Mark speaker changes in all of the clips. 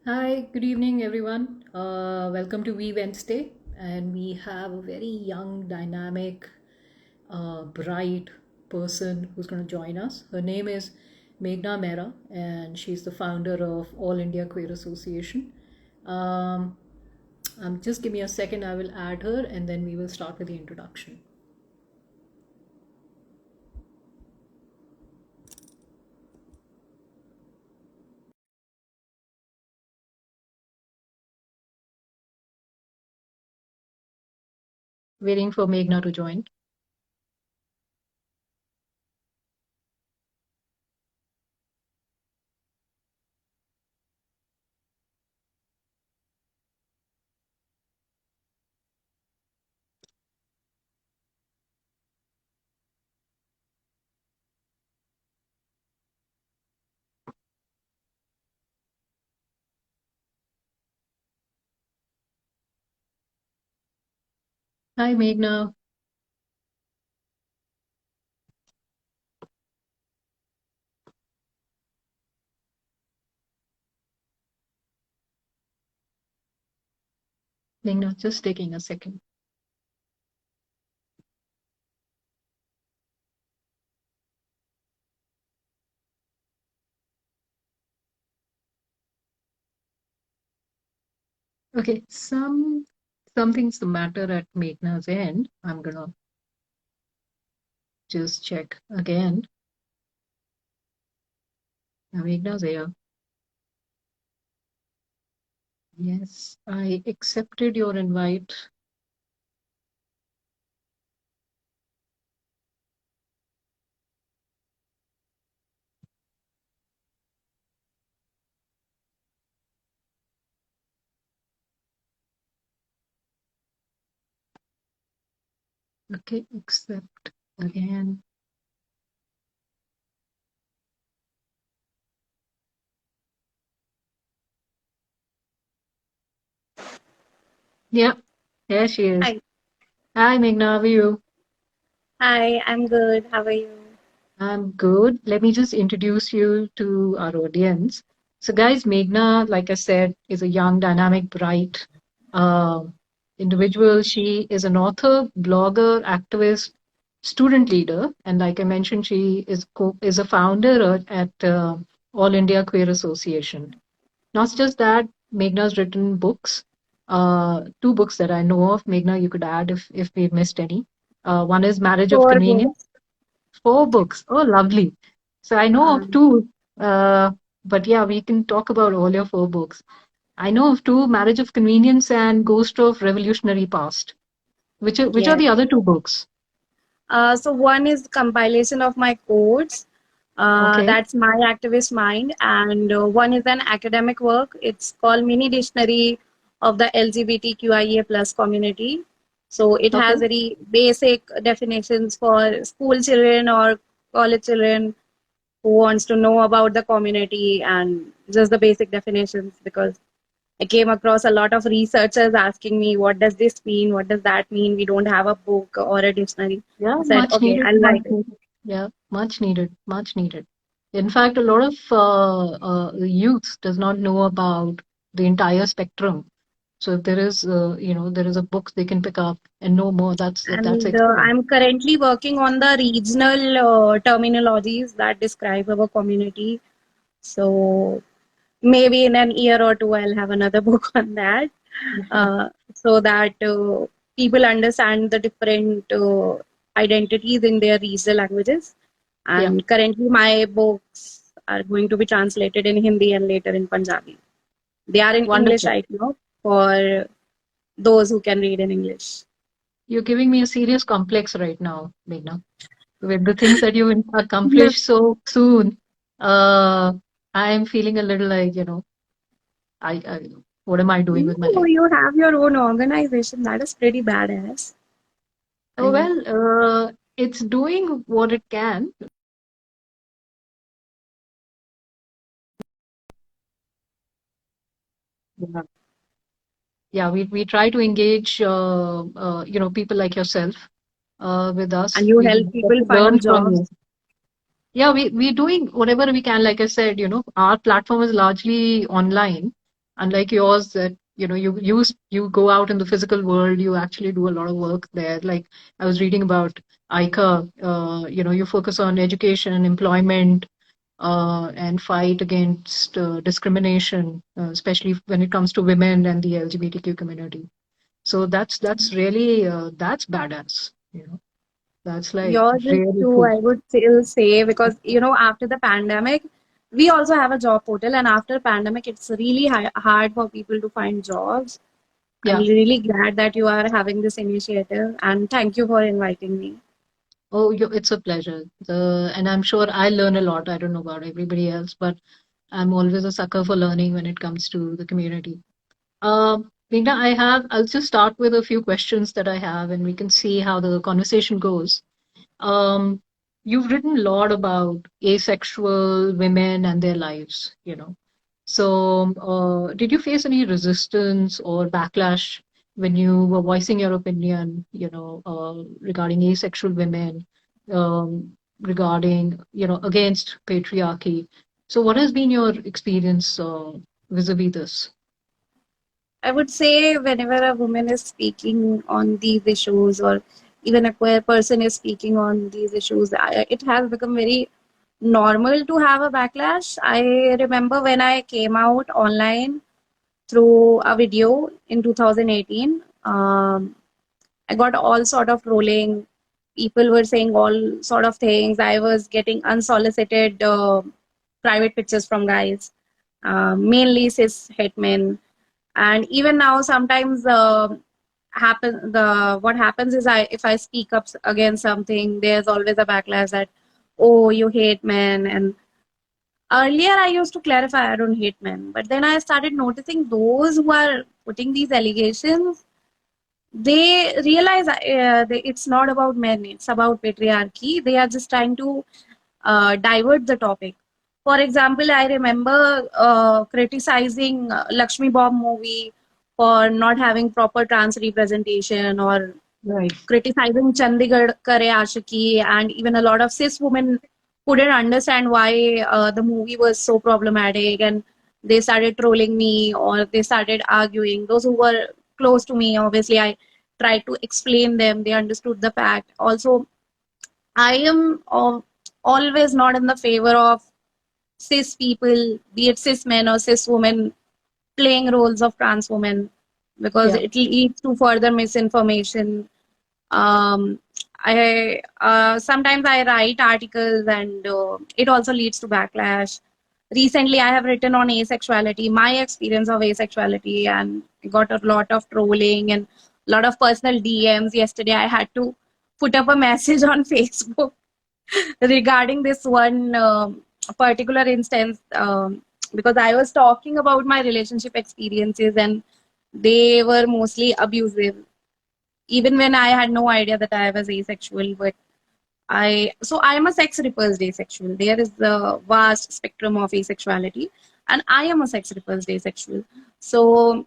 Speaker 1: Hi, good evening, everyone. Welcome to WeWednesday, and we have a very young, dynamic, bright person who's going to join us. Her name is Meghana Mehra, and she's the founder of All India Queer Association. Um, just give me a second, I will add her, and then we will start with the introduction. Waiting for Meghna to join. Hi, Meghna. Meghna, just taking a second. Okay, something's the matter at Meghna's end. I'm gonna just check again. Now Meghna's here. Yes, I accepted your invite. Okay, accept again. Yeah, there she is.
Speaker 2: Hi.
Speaker 1: Hi, Meghna, how are you?
Speaker 2: Hi, I'm good. How are you?
Speaker 1: I'm good. Let me just introduce you to our audience. So, guys, Meghna, like I said, is a young, dynamic, bright uh, individual. She is an author, blogger, activist, student leader, and like I mentioned, she is a founder at All India Queer Association. Not just that, Meghna's written books, two books that I know of. Meghna, you could add if we've missed any. One is Marriage of
Speaker 2: Four
Speaker 1: Convenience.
Speaker 2: books.
Speaker 1: Four books. Oh, lovely. So I know of
Speaker 2: Um,
Speaker 1: two, but yeah, we can talk about all your four books. I know of two, Marriage of Convenience and Ghost of Revolutionary Past. Which are
Speaker 2: yes.
Speaker 1: the other two books?
Speaker 2: So one is compilation of my codes.
Speaker 1: Okay,
Speaker 2: That's my activist mind, and one is an academic work. It's called Mini Dictionary of the LGBTQIA plus community. So it
Speaker 1: okay.
Speaker 2: has very basic definitions for school children or college children who wants to know about the community and just the basic definitions because I came across a lot of researchers asking me, what does this mean? What does that mean? We don't have a book or a dictionary.
Speaker 1: Yeah,
Speaker 2: I said,
Speaker 1: much
Speaker 2: okay,
Speaker 1: needed,
Speaker 2: I'll
Speaker 1: much
Speaker 2: write it.
Speaker 1: needed. Yeah, much needed, much needed. In fact, a lot of youth does not know about the entire spectrum. So if there is, there is a book they can pick up and know more. That's
Speaker 2: And
Speaker 1: excellent.
Speaker 2: I'm currently working on the regional terminologies that describe our community. So maybe in an year or two, I'll have another book on that so that people understand the different identities in their regional languages.
Speaker 1: Yeah,
Speaker 2: And currently, my books are going to be translated in Hindi and later in Punjabi. They are in English
Speaker 1: wonderful.
Speaker 2: right now for those who can read in English.
Speaker 1: You're giving me a serious complex right now, Meghna. With the things that you
Speaker 2: No,
Speaker 1: accomplish so soon, uh, I am feeling a little like, I what am I doing with my
Speaker 2: no,
Speaker 1: life?
Speaker 2: you have your own organization. That is pretty badass. I
Speaker 1: Oh,
Speaker 2: mean,
Speaker 1: well, it's doing what it can. Yeah, yeah, we try to engage, people like yourself, with
Speaker 2: and
Speaker 1: us.
Speaker 2: you
Speaker 1: We
Speaker 2: help
Speaker 1: would love
Speaker 2: people
Speaker 1: to learn
Speaker 2: find
Speaker 1: from
Speaker 2: jobs.
Speaker 1: you. Yeah, we're doing whatever we can. Like I said, our platform is largely online. unlike yours that you go out in the physical world, you actually do a lot of work there. Like I was reading about AIQA, you focus on education, employment, and fight against discrimination, especially when it comes to women and the LGBTQ community. So that's really that's badass. That's like
Speaker 2: Yours is
Speaker 1: really
Speaker 2: true,
Speaker 1: cool.
Speaker 2: I would still say, because after the pandemic, we also have a job portal, and after pandemic, it's really hard for people to find jobs. I'm
Speaker 1: Yeah.
Speaker 2: really glad that you are having this initiative, and thank you for inviting me.
Speaker 1: Oh, it's a pleasure. And I'm sure I learn a lot. I don't know about everybody else, but I'm always a sucker for learning when it comes to the community. Meghna, I'll just start with a few questions that I have, and we can see how the conversation goes. Um, you've written a lot about asexual women and their lives. So, did you face any resistance or backlash when you were voicing your opinion, regarding asexual women, regarding, against patriarchy? So, what has been your experience vis-a-vis this?
Speaker 2: I would say whenever a woman is speaking on these issues, or even a queer person is speaking on these issues, it has become very normal to have a backlash. I remember when I came out online through a video in 2018. I got all sort of trolling. People were saying all sort of things. I was getting unsolicited private pictures from guys, mainly cis het men. And even now, sometimes what happens is, if I speak up against something, there's always a backlash that, oh, you hate men. And earlier I used to clarify I don't hate men, but then I started noticing those who are putting these allegations, they realize it's not about men, it's about patriarchy. They are just trying to divert the topic. For example, I remember criticizing Lakshmi Bomb movie for not having proper trans representation, or
Speaker 1: Right.
Speaker 2: criticizing Chandigarh Kare Ashiki, and even a lot of cis women couldn't understand why the movie was so problematic, and they started trolling me, or they started arguing. Those who were close to me, obviously, I tried to explain them. They understood the fact. Also, I am always not in the favor of cis people, be it cis men or cis women, playing roles of trans women, because
Speaker 1: Yeah.
Speaker 2: it leads to further misinformation. um, I sometimes I write articles, and it also leads to backlash. Recently, I have written on asexuality, my experience of asexuality, and got a lot of trolling and a lot of personal DMs. Yesterday, I had to put up a message on Facebook regarding this one particular instance, because I was talking about my relationship experiences, and they were mostly abusive, even when I had no idea that I was asexual. But I'm a sex repulsed asexual. There is a vast spectrum of asexuality, and I am a sex repulsed asexual. So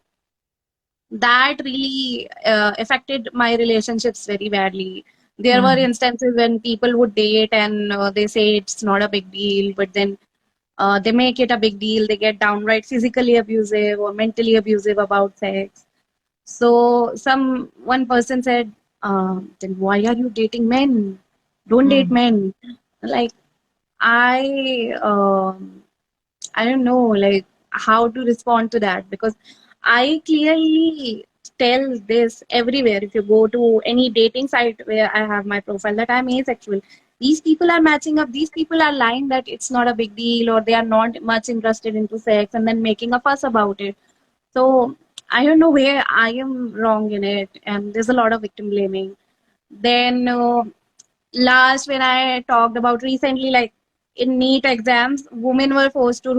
Speaker 2: that really affected my relationships very badly. There were
Speaker 1: Mm.
Speaker 2: instances when people would date, and they say it's not a big deal, but then they make it a big deal. They get downright physically abusive or mentally abusive about sex. So one person said, "Then why are you dating men? Don't date
Speaker 1: Mm.
Speaker 2: men." Like, I I don't know, like, how to respond to that, because I clearly tell this everywhere. If you go to any dating site where I have my profile that I'm asexual, these people are matching up. These people are lying that it's not a big deal, or they are not much interested into sex, and then making a fuss about it. So I don't know where I am wrong in it, and there's a lot of victim blaming. Then last, when I talked about recently, like in NEET exams, women were forced to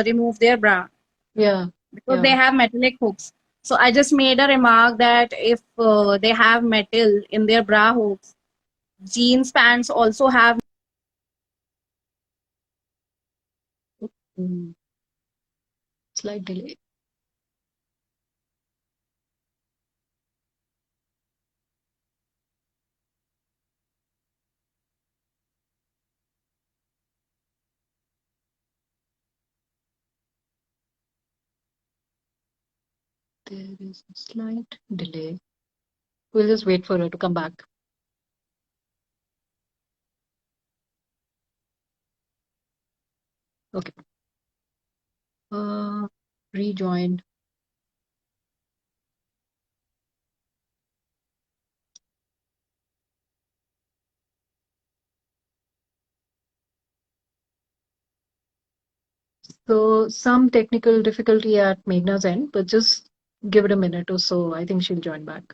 Speaker 2: remove their bra
Speaker 1: Yeah.
Speaker 2: because they
Speaker 1: Yeah.
Speaker 2: have metallic hooks. So I just made a remark that if they have metal in their bra hooks, jeans pants also have.
Speaker 1: Mm. Slight delay. There is a slight delay. We'll just wait for her to come back. Okay. Rejoined. So some technical difficulty at Meghna's end, but just give it a minute or so. I think she'll join back.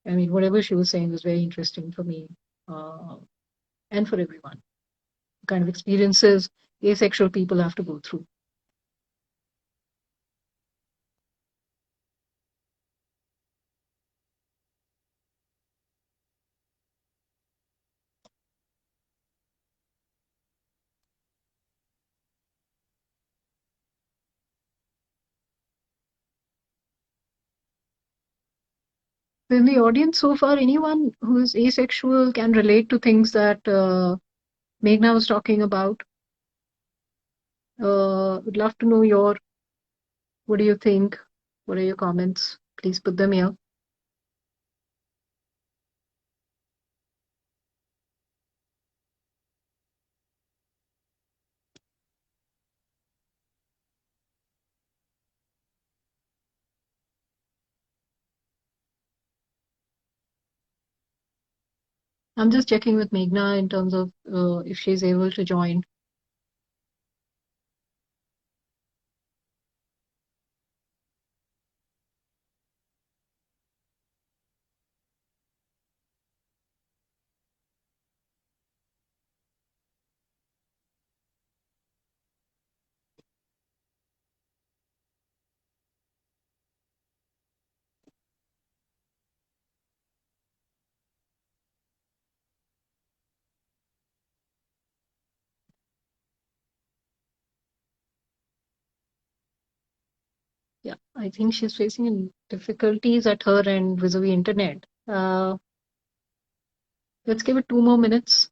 Speaker 1: I mean, whatever she was saying was very interesting for me, and for everyone. The kind of experiences asexual people have to go through. In the audience so far, anyone who is asexual can relate to things that Meghna was talking about. Would love to know what do you think? What are your comments? Please put them here. I'm just checking with Meghna in terms of if she's able to join. Yeah, I think she's facing difficulties at her end vis-a-vis internet. Let's give it 2 more minutes.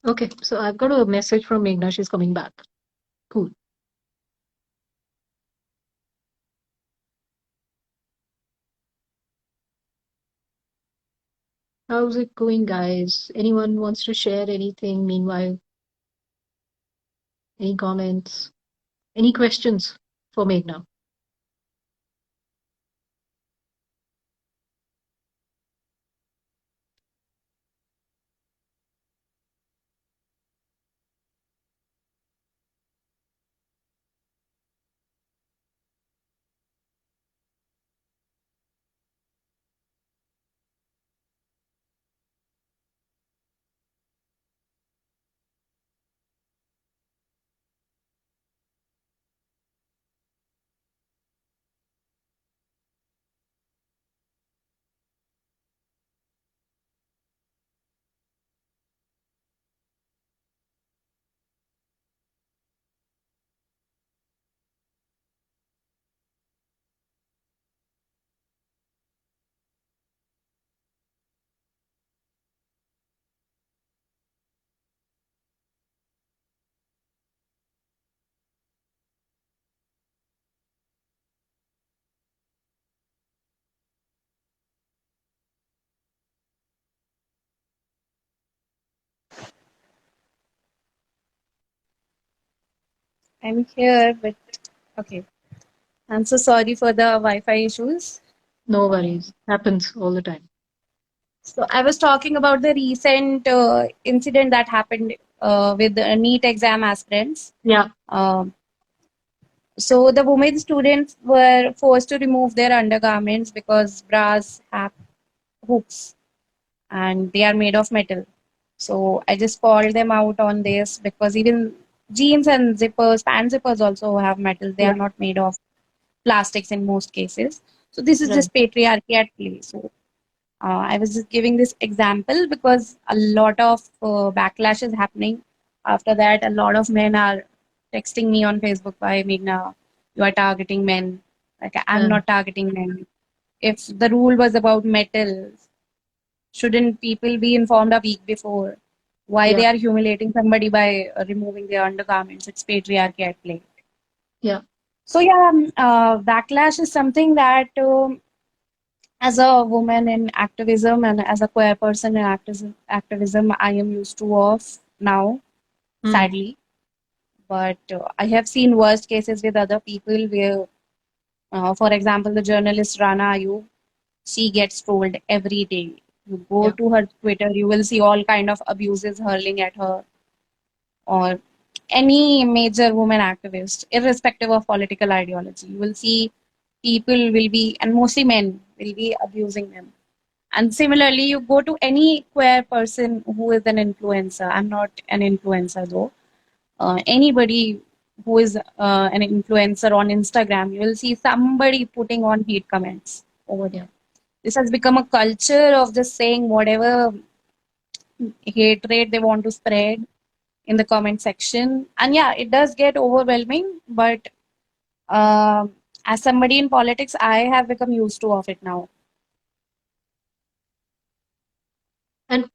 Speaker 1: Okay, so I've got a message from Meghna. She's coming back. Cool. How's it going, guys? Anyone wants to share anything? Meanwhile, any comments? Any questions for Meghna?
Speaker 2: I'm here, but okay. I'm so sorry for the Wi-Fi issues.
Speaker 1: No worries. Happens all the time.
Speaker 2: So I was talking about the recent incident that happened with the NEET exam aspirants.
Speaker 1: Yeah.
Speaker 2: Um, so the women students were forced to remove their undergarments because bras have hooks and they are made of metal. So I just called them out on this because even jeans and zippers, pant zippers also have metal. They
Speaker 1: Yeah.
Speaker 2: are not made of plastics in most cases. So this is
Speaker 1: Right.
Speaker 2: just patriarchy at play. So I was just giving this example because a lot of backlash is happening. After that, a lot of men are texting me on Facebook, by Meghna, you are targeting men. Like, I'm
Speaker 1: Yeah.
Speaker 2: not targeting men. If the rule was about metals, shouldn't people be informed a week before? Why
Speaker 1: Yeah.
Speaker 2: they are humiliating somebody by removing their undergarments? It's patriarchy at play.
Speaker 1: Yeah.
Speaker 2: So yeah, backlash is something that as a woman in activism and as a queer person in activism, I am used to of now,
Speaker 1: Hmm.
Speaker 2: sadly. But I have seen worst cases with other people where, for example, the journalist Rana Ayub, she gets trolled every day. You go
Speaker 1: Yeah.
Speaker 2: to her Twitter, you will see all kind of abuses hurling at her, or any major woman activist, irrespective of political ideology. You will see people will be, and mostly men, will be abusing them. And similarly, you go to any queer person who is an influencer. I'm not an influencer though. Anybody who is an influencer on Instagram, you will see somebody putting on hate comments over
Speaker 1: Yeah.
Speaker 2: there. This has become a culture of just saying whatever hatred they want to spread in the comment section. And yeah, it does get overwhelming, but uh, as somebody in politics, I have become used to of it now.
Speaker 1: And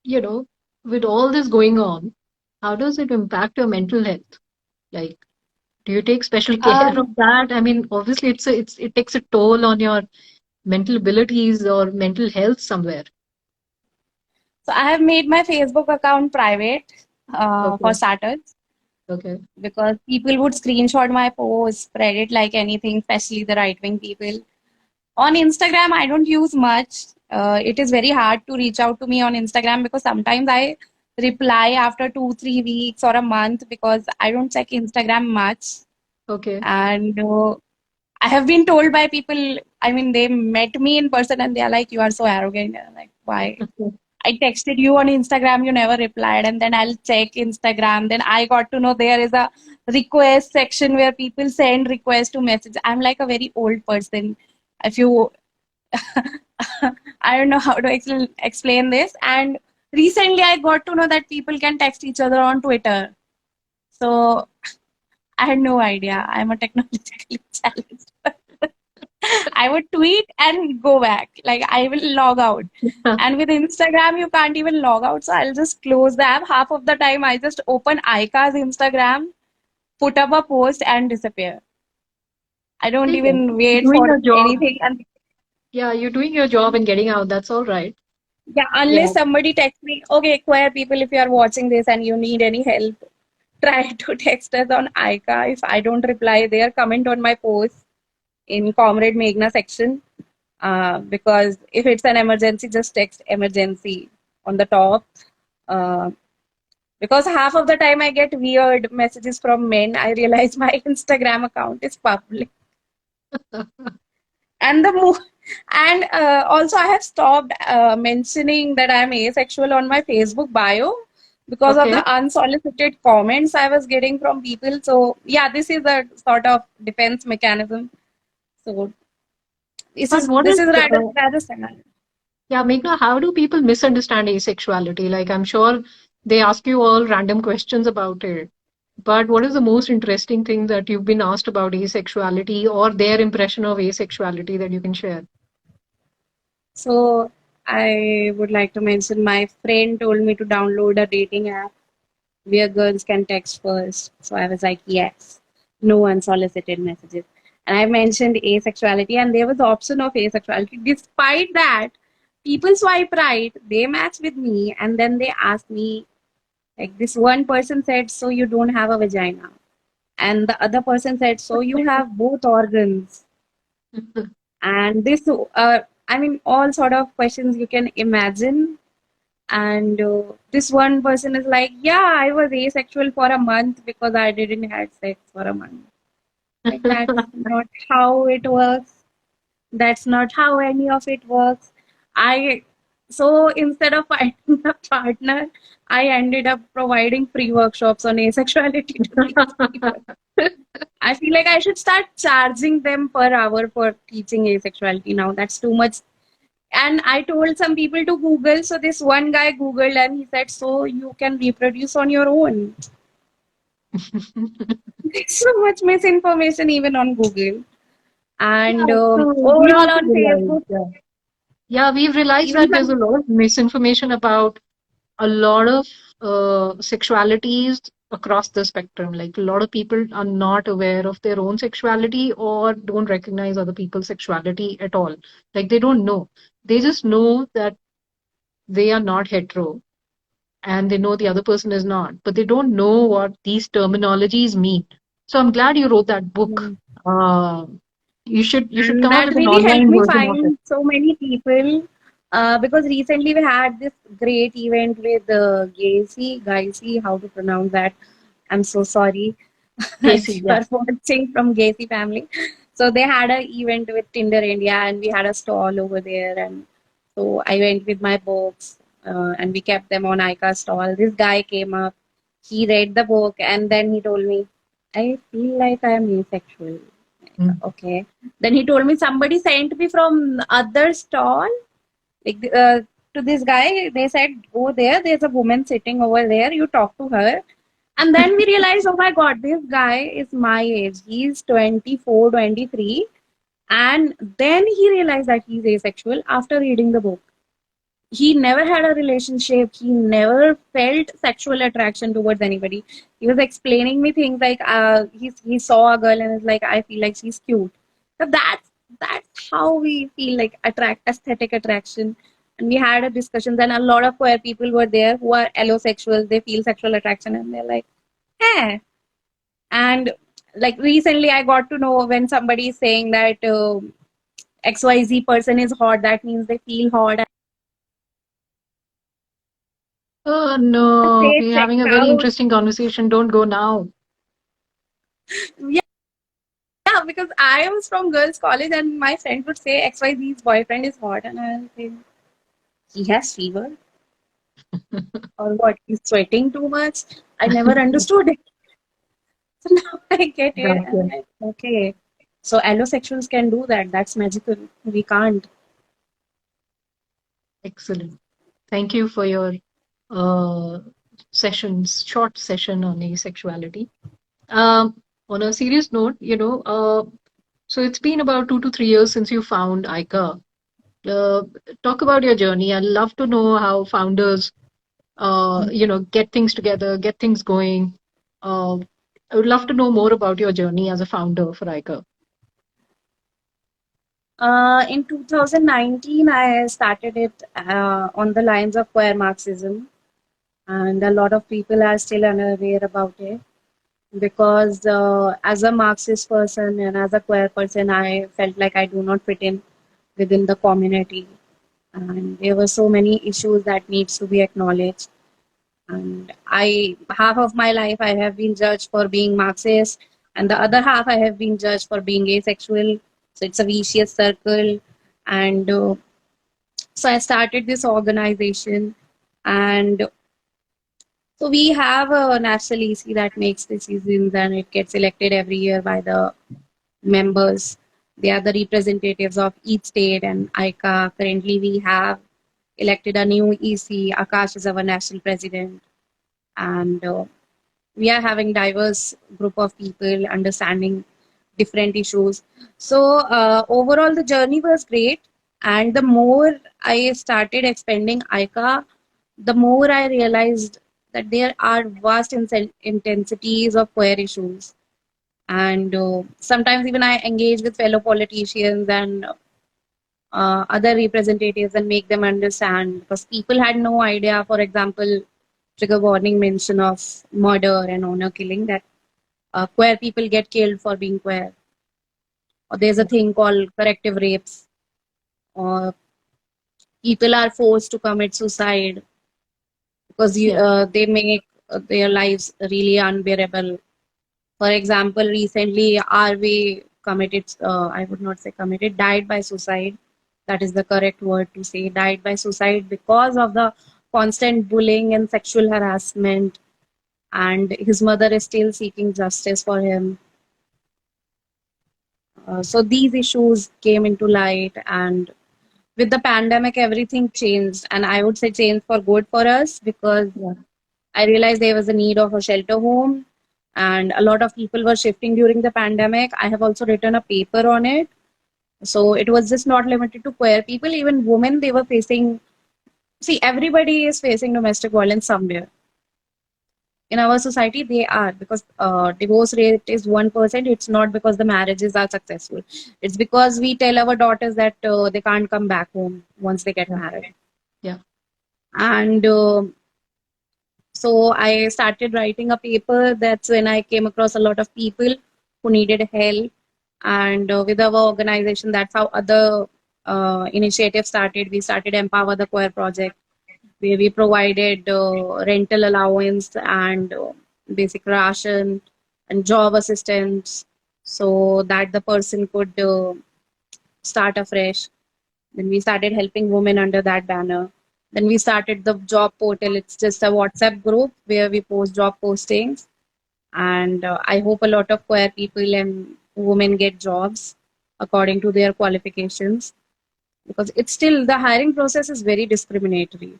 Speaker 1: you know, with all this going on, how does it impact your mental health? Like, do you take special care of
Speaker 2: Um,
Speaker 1: that? I mean, obviously, it takes a toll on your mental abilities or mental health somewhere.
Speaker 2: so I have made my Facebook account private for
Speaker 1: Okay.
Speaker 2: starters,
Speaker 1: Okay.
Speaker 2: because people would screenshot my post, spread it like anything, especially the right wing people. On Instagram, I don't use much. It is very hard to reach out to me on Instagram because sometimes I reply after 2, 3 weeks or a month because I don't check Instagram much.
Speaker 1: Okay.
Speaker 2: And I have been told by people, I mean, they met me in person and they're like, you are so arrogant. And I'm like, why? I texted you on Instagram, you never replied, and then I'll check Instagram. Then I got to know there is a request section where people send requests to message. I'm like a very old person. If you, I don't know how to explain this. And recently I got to know that people can text each other on Twitter. So I had no idea. I'm a technologically challenged. I would tweet and go back. Like, I will log out. And with Instagram, you can't even log out. So I'll just close the app. Half of the time, I just open AIQA's Instagram, put up a post, and disappear. I don't
Speaker 1: Hey,
Speaker 2: even wait
Speaker 1: doing
Speaker 2: for
Speaker 1: your job.
Speaker 2: anything. And
Speaker 1: Yeah, you're doing your job and getting out. That's all right.
Speaker 2: yeah,
Speaker 1: Yeah.
Speaker 2: unless somebody texts me, okay, queer people, if you are watching this and you need any help, try to text us on AIQA. If I don't reply there, comment on my post in Comrade Meghna section. Because if it's an emergency, just text emergency on the top. Uh, because half of the time I get weird messages from men, I realize my Instagram account is public. And the and also I have stopped mentioning that I'm asexual on my Facebook bio because of
Speaker 1: Okay.
Speaker 2: the unsolicited comments I was getting from people. So yeah, this is a sort of defense mechanism. So this
Speaker 1: But
Speaker 2: is
Speaker 1: what
Speaker 2: this
Speaker 1: is,
Speaker 2: is rather sad.
Speaker 1: yeah, Meghna, how do people misunderstand asexuality? Like, I'm sure they ask you all random questions about it. But what is the most interesting thing that you've been asked about asexuality or their impression of asexuality that you can share?
Speaker 2: So I would like to mention my friend told me to download a dating app where girls can text first. So I was like, yes, no unsolicited messages. And I mentioned asexuality, and there was the option of asexuality. Despite that, people swipe right, they match with me, and then they ask me, like, this one person said, so you don't have a vagina. And the other person said, so you have both organs. And this, I mean, all sort of questions you can imagine. And this one person is like, yeah, I was asexual for a month because I didn't have sex for a month. Like, that's not how it works. That's not how any of it works. I So instead of finding a partner, I ended up providing free workshops on asexuality to these people. I feel like I should start charging them per hour for teaching asexuality now. That's too much. And I told some people to Google. So this one guy Googled and he said, so you can reproduce on your own. There's so much misinformation even on Google. And
Speaker 1: Yeah, so we
Speaker 2: overall
Speaker 1: also
Speaker 2: on
Speaker 1: realized,
Speaker 2: Facebook,
Speaker 1: yeah, we've realized
Speaker 2: even
Speaker 1: that there's a
Speaker 2: some.
Speaker 1: lot of misinformation about a lot of sexualities across the spectrum. Like a lot of people are not aware of their own sexuality or don't recognize other people's sexuality at all. Like they don't know. They just know that they are not hetero and they know the other person is not, but they don't know what these terminologies mean. So I'm glad you wrote that book.
Speaker 2: Mm.
Speaker 1: Uh, you should
Speaker 2: And
Speaker 1: come up
Speaker 2: that
Speaker 1: with an
Speaker 2: really helped
Speaker 1: online
Speaker 2: me
Speaker 1: version of it.
Speaker 2: find so many people because recently we had this great event with Gacy, how to pronounce that? I'm so sorry
Speaker 1: Casey,
Speaker 2: if you
Speaker 1: yeah.
Speaker 2: are watching from Gacy family. So they had an event with Tinder India and we had a stall over there. And so I went with my books and we kept them on AIQA stall. This guy came up, he read the book and then he told me, I feel like I am asexual.
Speaker 1: Mm.
Speaker 2: Okay. Then he told me somebody sent me from other stall. Like to this guy, they said, "Go there. There's a woman sitting over there. You talk to her." And then we realized, oh my God, this guy is my age. He's 24, 23. And then he realized that he's asexual after reading the book. He never had a relationship. He never felt sexual attraction towards anybody. He was explaining me things like he saw a girl and is like, I feel like she's cute. So that's how we feel like aesthetic attraction. And we had a discussion. Then a lot of queer people were there who are allosexual. They feel sexual attraction and they're like, eh. And like recently, I got to know when somebody is saying that XYZ person is hot, that means they feel hot.
Speaker 1: Oh
Speaker 2: I
Speaker 1: no,
Speaker 2: say
Speaker 1: we're
Speaker 2: check
Speaker 1: having a very
Speaker 2: out.
Speaker 1: interesting conversation. Don't go now.
Speaker 2: Yeah, yeah, because I was from girls' college and my friend would say XYZ's boyfriend is hot, and I'll say he has fever or what? He's sweating too much. I never understood it. So now I get it, and I'm
Speaker 1: Gotcha.
Speaker 2: like, okay. So allosexuals can do that. That's magical. We can't.
Speaker 1: Excellent. Thank you for your uh, short session on asexuality. On a serious note, so it's been about 2 to 3 years since you found ICA. Uh, Talk about your journey. I'd love to know how founders, get things together, get things going. Uh, I would love to know more about your journey as a founder for ICA.
Speaker 2: In 2019, I started it on the lines of queer Marxism, and a lot of people are still unaware about it because as a Marxist person and as a queer person, I felt like I do not fit in within the community, and there were so many issues that needs to be acknowledged. And I half of my life I have been judged for being Marxist, and the other half I have been judged for being asexual. So it's a vicious circle, and so I started this organization, and so we have a national EC that makes decisions and it gets elected every year by the members. They are the representatives of each state and ICA. Currently, we have elected a new EC. Akash is our national president. And we are having diverse group of people understanding different issues. So overall, the journey was great. And the more I started expanding ICA, the more I realized that there are vast intensities of queer issues. And sometimes even I engage with fellow politicians and other representatives and make them understand because people had no idea, for example, trigger warning mention of murder and honor killing that queer people get killed for being queer. Or there's a thing called corrective rapes. Or people are forced to commit suicide because
Speaker 1: Yeah.
Speaker 2: they make their lives really unbearable. For example, recently RV committed, I would not say committed, died by suicide. that is the correct word to say, died by suicide because of the constant bullying and sexual harassment. And his mother is still seeking justice for him. So these issues came into light, and with the pandemic, everything changed. And I would say changed for good for us, because
Speaker 1: Yeah,
Speaker 2: I realized there was a need of a shelter home, and a lot of people were shifting during the pandemic. I have also written a paper on it. So it was just not limited to queer people, even women, they were facing. See, everybody is facing domestic violence somewhere. In our society, they are, because divorce rate is 1%. It's not because the marriages are successful. It's because we tell our daughters that they can't come back home once they get
Speaker 1: yeah,
Speaker 2: married.
Speaker 1: yeah.
Speaker 2: And so I started writing a paper. That's when I came across a lot of people who needed help. And with our organization, that's how other initiatives started. We started Empower the Queer Project, where we provided rental allowance and basic ration and job assistance, so that the person could start afresh. Then we started helping women under that banner. Then we started the job portal. It's just a WhatsApp group where we post job postings. And I hope a lot of queer people and women get jobs according to their qualifications, because it's still, the hiring process is very discriminatory.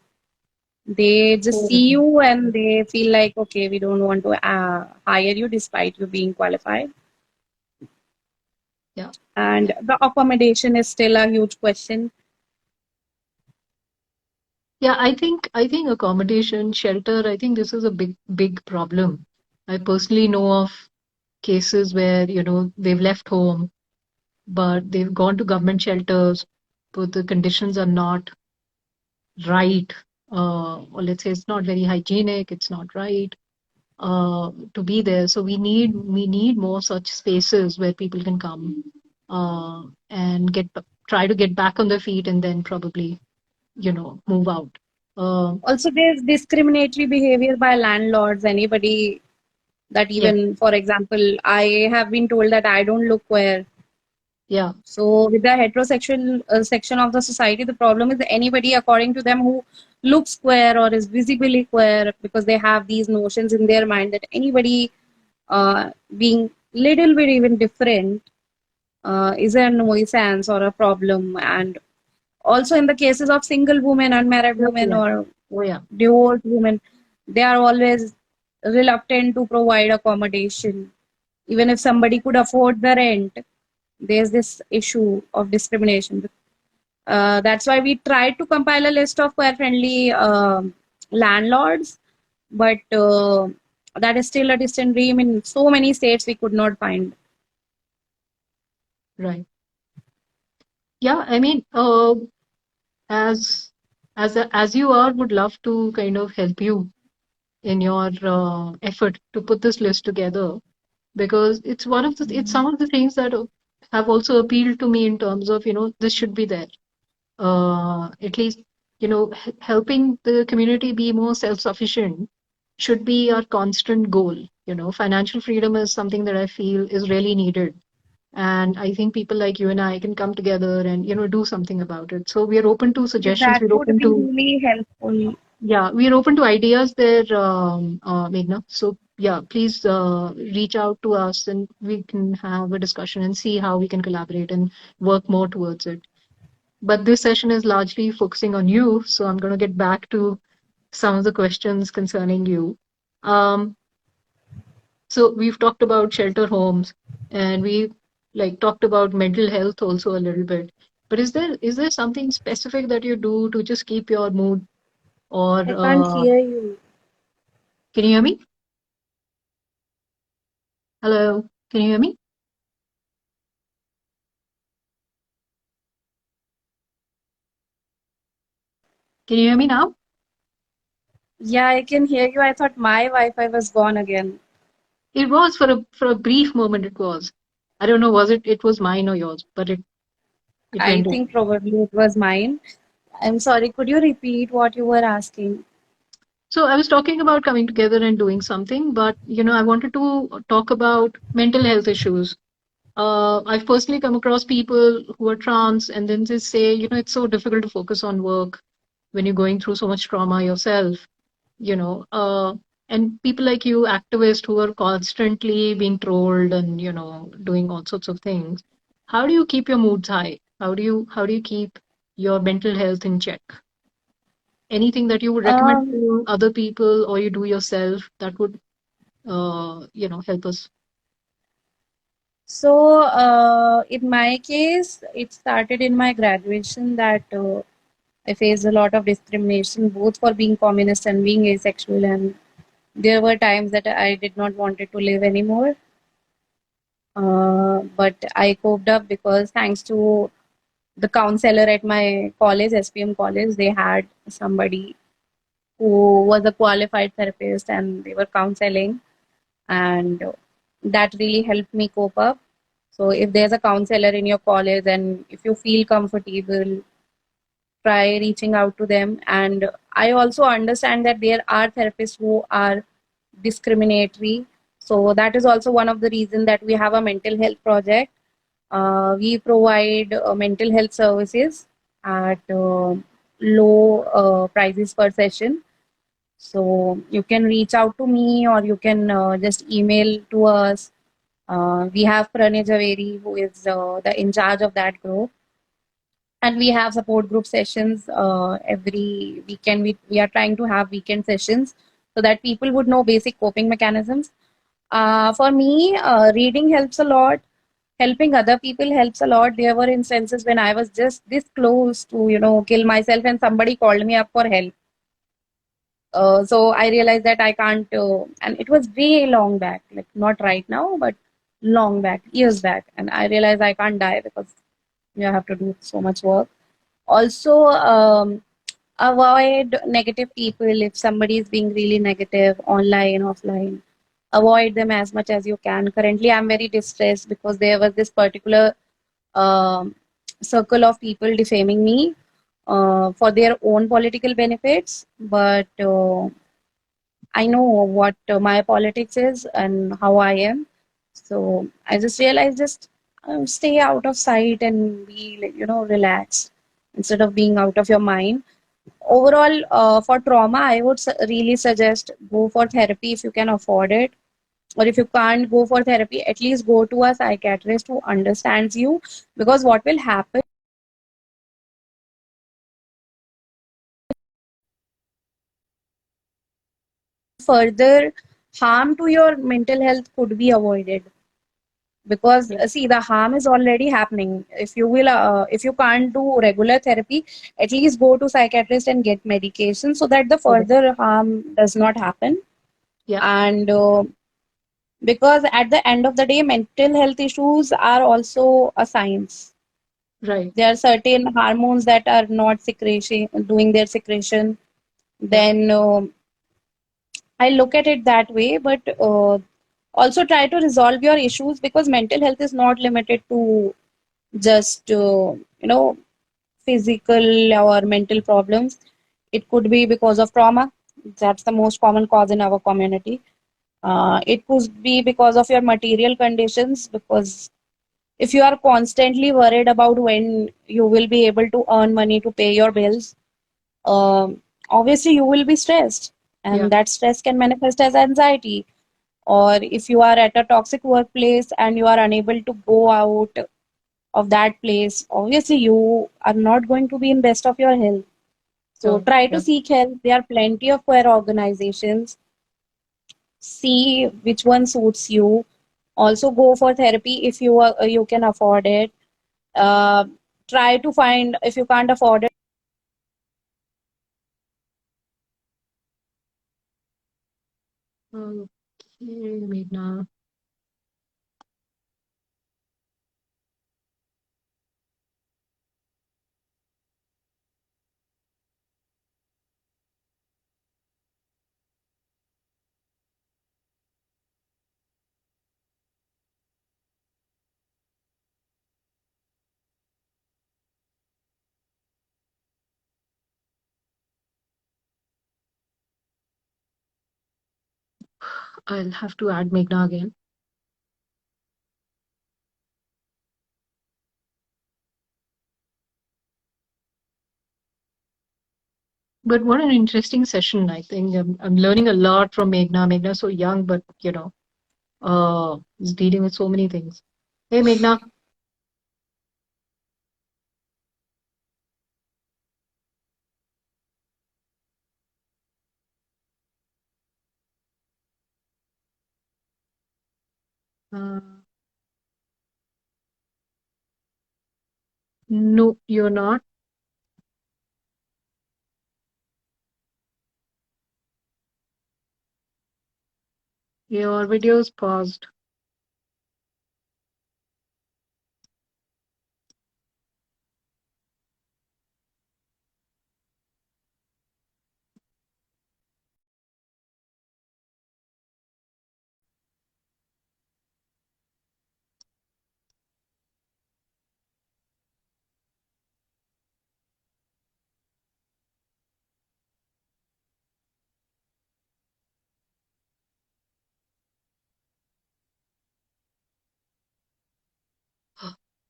Speaker 2: They just see
Speaker 1: Totally.
Speaker 2: you and they feel like, okay, we don't want to hire you despite you being qualified.
Speaker 1: Yeah,
Speaker 2: And
Speaker 1: yeah.
Speaker 2: the accommodation is still a huge question.
Speaker 1: Yeah, I think accommodation, shelter, I think this is a big problem. I personally know of cases where, they've left home, but they've gone to government shelters, but the conditions are not right, or let's say it's not very hygienic, it's not right, to be there. So we need more such spaces where people can come, and try to get back on their feet and then probably, move out. Uh,
Speaker 2: Also, there's discriminatory behavior by landlords. Anybody that,
Speaker 1: yeah,
Speaker 2: even, for example, I have been told that I don't look queer.
Speaker 1: yeah,
Speaker 2: So, with the heterosexual section of the society, the problem is anybody, according to them, who looks queer or is visibly queer, because they have these notions in their mind that anybody being little bit even different is a nuisance or a problem. And also, in the cases of single women, unmarried
Speaker 1: oh,
Speaker 2: women,
Speaker 1: yeah,
Speaker 2: or
Speaker 1: oh, yeah,
Speaker 2: divorced women, they are always reluctant to provide accommodation. Even if somebody could afford the rent, there's this issue of discrimination. That's why we tried to compile a list of queer friendly landlords, but that is still a distant dream. In so many states, we could not find.
Speaker 1: right. Yeah, I mean, as as you are, would love to kind of help you in your effort to put this list together, because it's some of the things that have also appealed to me in terms of, this should be there. At least, helping the community be more self-sufficient should be our constant goal. Financial freedom is something that I feel is really needed. And I think people like you and I can come together and, do something about it. So we are open to suggestions.
Speaker 2: That
Speaker 1: We're
Speaker 2: would
Speaker 1: open
Speaker 2: be
Speaker 1: to,
Speaker 2: really helpful.
Speaker 1: yeah, we're open to ideas there, Meghna. So yeah, please reach out to us and we can have a discussion and see how we can collaborate and work more towards it. But this session is largely focusing on you, so I'm going to get back to some of the questions concerning you. Um, so we've talked about shelter homes, and we like talked about mental health also a little bit. But is there something specific that you do to just keep your mood, or
Speaker 2: I can't hear you.
Speaker 1: can you hear me? Hello, can you hear me? Can you hear me now?
Speaker 2: Yeah, I can hear you. I thought my Wi-Fi was gone again.
Speaker 1: It was for a brief moment. It was. I don't know. It was mine or yours, but it
Speaker 2: I
Speaker 1: went off.
Speaker 2: think probably it was mine. I'm sorry. Could you repeat what you were asking?
Speaker 1: So I was talking about coming together and doing something, but I wanted to talk about mental health issues. I've personally come across people who are trans and then they say, it's so difficult to focus on work when you're going through so much trauma yourself, you know. And people like you, activists who are constantly being trolled and, doing all sorts of things. How do you keep your moods high? How do you keep your mental health in check? Anything that you would recommend
Speaker 2: Um,
Speaker 1: to other people or you do yourself that would, help us?
Speaker 2: in my case, it started in my graduation that I faced a lot of discrimination, both for being communist and being asexual, and there were times that I did not wanted to live anymore. But I coped up because thanks to the counselor at my college, SPM college, they had somebody who was a qualified therapist and they were counseling, and that really helped me cope up. So if there's a counselor in your college and if you feel comfortable, try reaching out to them. And I also understand that there are therapists who are discriminatory. So that is also one of the reasons that we have a mental health project. We provide mental health services at low prices per session. So you can reach out to me or you can just email to us. We have Pranay Javeri, who is the in charge of that group, and we have support group sessions every weekend. We are trying to have weekend sessions so that people would know basic coping mechanisms. For me, reading helps a lot. Helping other people helps a lot. There were instances when I was just this close to, kill myself, and somebody called me up for help. So I realized that I can't, and it was way long back, like not right now, but long back, years back. And I realized I can't die because you have to do so much work. Also, avoid negative people. If somebody is being really negative online, offline, avoid them as much as you can. Currently, I'm very distressed because there was this particular um, circle of people defaming me for their own political benefits. But I know what my politics is and how I am. So I just realized just stay out of sight and be like, relaxed instead of being out of your mind. Overall, for trauma, I would really suggest go for therapy if you can afford it. Or if you can't go for therapy, at least go to a psychiatrist who understands you. Because what will happen further harm to your mental health could be avoided. Because
Speaker 1: Yeah.
Speaker 2: see, the harm is already happening. If you can't do regular therapy, at least go to psychiatrist and get medication so that the
Speaker 1: Okay.
Speaker 2: further harm does not happen.
Speaker 1: Yeah.
Speaker 2: And because at the end of the day, mental health issues are also a science.
Speaker 1: Right.
Speaker 2: There are certain hormones that are not secretion doing their secretion.
Speaker 1: Yeah.
Speaker 2: Then I look at it that way, but also try to resolve your issues because mental health is not limited to just physical or mental problems. It could be because of trauma. That's the most common cause in our community. It could be because of your material conditions, because if you are constantly worried about when you will be able to earn money to pay your bills, obviously you will be stressed,
Speaker 1: Yeah.
Speaker 2: and that stress can manifest as anxiety. Or if you are at a toxic workplace and you are unable to go out of that place, obviously you are not going to be in best of your health. So
Speaker 1: Sure.
Speaker 2: try to
Speaker 1: Yeah.
Speaker 2: seek help. There are plenty of care organizations. See which one suits you. Also go for therapy if you can afford it. uh, Try to find, if you can't afford it,
Speaker 1: Okay, Meghna. I'll have to add Meghna again. But what an interesting session, I think. I'm learning a lot from Meghna. Meghna's so young, but is dealing with so many things. Hey, Meghna. Uh, no, you're not. Your video's paused.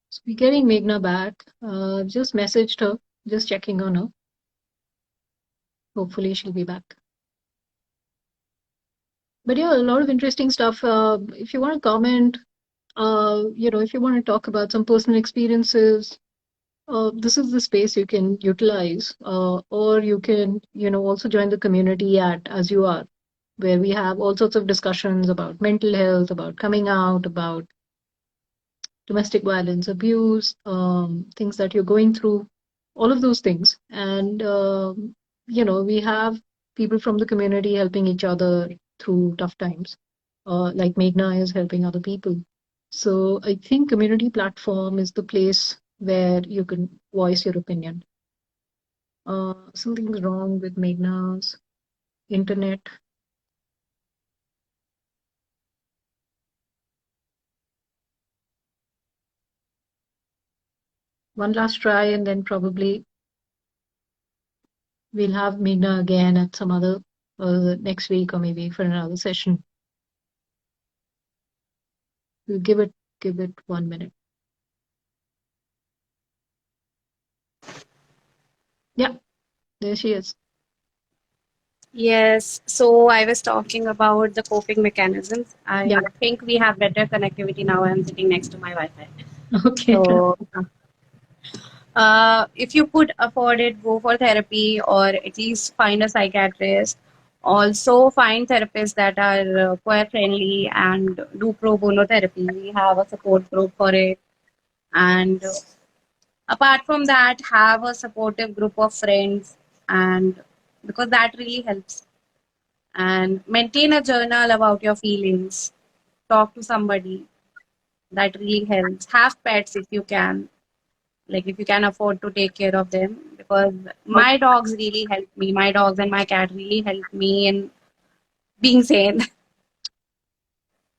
Speaker 1: So we're getting Meghna back. Just messaged her, just checking on her. Hopefully she'll be back. But yeah, a lot of interesting stuff. If you want to comment, if you want to talk about some personal experiences, this is the space you can utilize, or you can, also join the community at As You Are, where we have all sorts of discussions about mental health, about coming out, about domestic violence, abuse, things that you're going through, all of those things. And, we have people from the community helping each other through tough times, like Meghna is helping other people. So I think community platform is the place where you can voice your opinion. Something's wrong with Meghna's internet. One last try, and then probably we'll have Meghna again at some other next week or maybe for another session. We'll give it 1 minute. Yeah, there she is.
Speaker 2: Yes, so I was talking about the coping mechanisms.
Speaker 1: Yeah.
Speaker 2: I think we have better connectivity now. I'm sitting next to my Wi-Fi.
Speaker 1: Okay.
Speaker 2: So, if you could afford it, go for therapy or at least find a psychiatrist. Also, find therapists that are queer friendly and do pro bono therapy. We have a support group for it. And apart from that, have a supportive group of friends, and because that really helps. And maintain a journal about your feelings. Talk to somebody. That really helps. Have pets if you can, like if you can afford to take care of them, because
Speaker 1: Oh,
Speaker 2: my dogs really help me. My dogs and my cat really help me in being sane.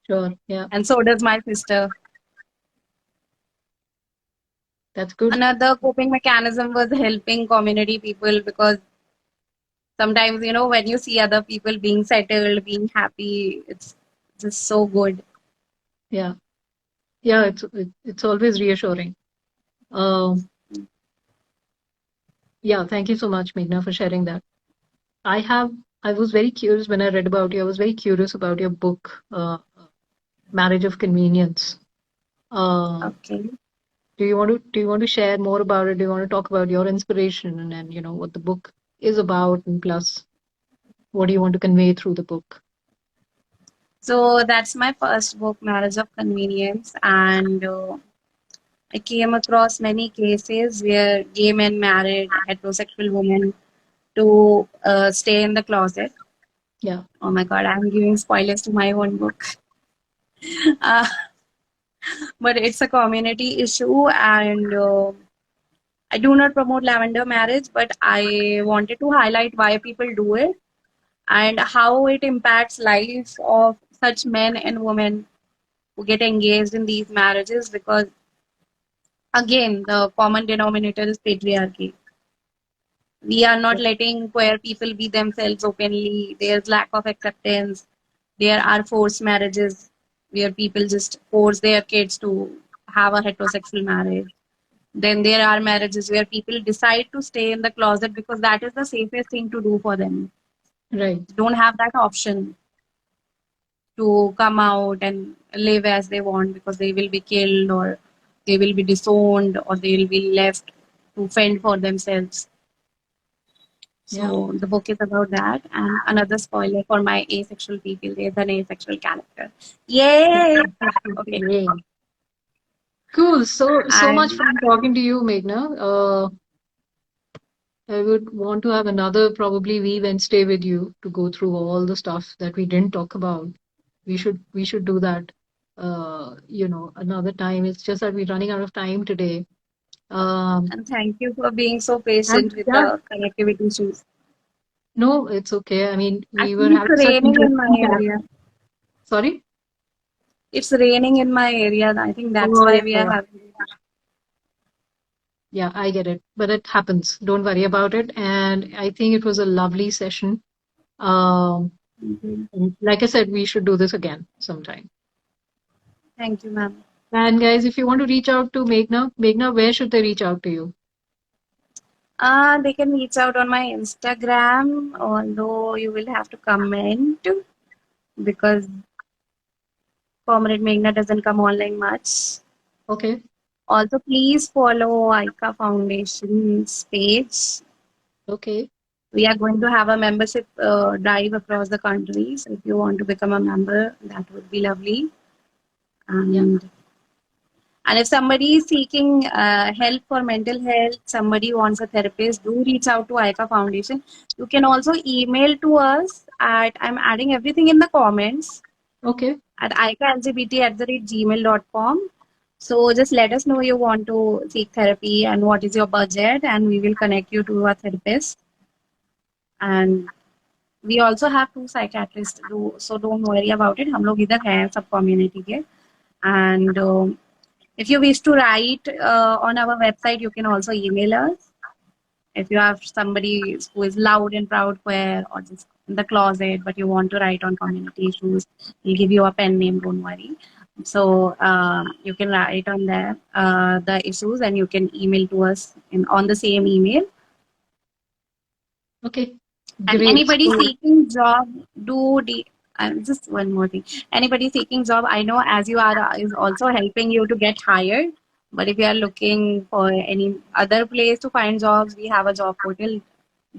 Speaker 1: sure. Yeah,
Speaker 2: And so does my sister.
Speaker 1: that's good.
Speaker 2: Another coping mechanism was helping community people, because sometimes, when you see other people being settled, being happy, it's just so good.
Speaker 1: Yeah, yeah. It's always reassuring. Um, yeah. Thank you so much, Meghna, for sharing that. I have. I was very curious when I read about you. I was very curious about your book, Marriage of Convenience. Uh,
Speaker 2: Okay.
Speaker 1: do you want to share more about it? Do you want to talk about your inspiration and then what the book is about, and plus what do you want to convey through the book?
Speaker 2: So that's my first book, Marriage of Convenience. And I came across many cases where gay men married heterosexual women to stay in the closet.
Speaker 1: Yeah,
Speaker 2: Oh my God, I'm giving spoilers to my own book. Uh, but it's a community issue, and I do not promote lavender marriage, but I wanted to highlight why people do it and how it impacts lives of such men and women who get engaged in these marriages, because again the common denominator is patriarchy. We are not letting queer people be themselves openly. There's lack of acceptance. There are forced marriages where people just force their kids to have a heterosexual marriage. Then there are marriages where people decide to stay in the closet because that is the safest thing to do for them.
Speaker 1: Right.
Speaker 2: They don't have that option to come out and live as they want because they will be killed or they will be disowned or they will be left to fend for themselves.
Speaker 1: Yeah.
Speaker 2: So the book is about that. And another spoiler for my asexual people, there's an asexual character. Yay! Okay.
Speaker 1: Yay. Cool. So much
Speaker 2: And
Speaker 1: fun talking to you, Meghna. I would want to have another probably We Wednesday with you to go through all the stuff that we didn't talk about. We should do that. Another time. It's just that we're running out of time today. Um,
Speaker 2: and thank you for being so
Speaker 1: and
Speaker 2: patient with
Speaker 1: yeah,
Speaker 2: the connectivity issues.
Speaker 1: no, it's okay. I mean, we were
Speaker 2: Actually, it's
Speaker 1: having such
Speaker 2: raining in my
Speaker 1: interesting chat.
Speaker 2: area.
Speaker 1: Sorry.
Speaker 2: It's raining in my area. I think that's
Speaker 1: Oh
Speaker 2: why
Speaker 1: yeah,
Speaker 2: we are
Speaker 1: yeah,
Speaker 2: having.
Speaker 1: yeah. I get it, but it happens. Don't worry about it. And I think it was a lovely session. Um,
Speaker 2: Mhm.
Speaker 1: and like I said, we should do this again sometime.
Speaker 2: Thank you, ma'am.
Speaker 1: And guys, if you want to reach out to Meghna, where should they reach out to you?
Speaker 2: They can reach out on my Instagram, although you will have to comment because Comrade Meghna doesn't come online much.
Speaker 1: Okay,
Speaker 2: Also, please follow AIQA Foundation's page.
Speaker 1: okay,
Speaker 2: We are going to have a membership drive across the country. So if you want to become a member, that would be lovely.
Speaker 1: yeah,
Speaker 2: And if somebody is seeking help for mental health, somebody wants a therapist, do reach out to AIQA Foundation. You can also email to us at, I'm adding everything in the comments,
Speaker 1: okay,
Speaker 2: at aikalgbt@gmail.com. So just let us know you want to seek therapy and what is your budget, and we will connect you to a therapist. And we also have two psychiatrists, so don't worry about it. हम लोग इधर हैं सब community के. And if you wish to write on our website, you can also email us. If you have somebody who is loud and proud queer or just in the closet, but you want to write on community issues, we'll give you a pen name, don't worry. So you can write on there the issues and you can email to us on the same email.
Speaker 1: okay.
Speaker 2: And
Speaker 1: Great.
Speaker 2: anybody
Speaker 1: So,
Speaker 2: seeking job, just one more thing. Anybody seeking job, I know as you are is also helping you to get hired. But if you are looking for any other place to find jobs, we have a job portal.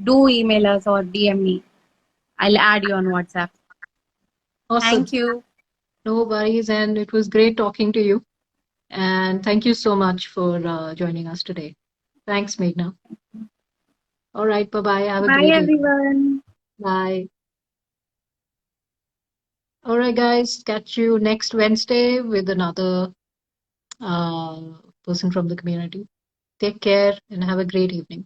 Speaker 2: Do email us or DM me. I'll add you on WhatsApp.
Speaker 1: awesome.
Speaker 2: Thank you.
Speaker 1: No worries, and it was great talking to you. And thank you so much for joining us today. Thanks, Meghna. All right, bye bye. Have a
Speaker 2: Bye,
Speaker 1: great evening.
Speaker 2: everyone.
Speaker 1: Bye. All right, guys. Catch you next Wednesday with another uh, person from the community. Take care and have a great evening.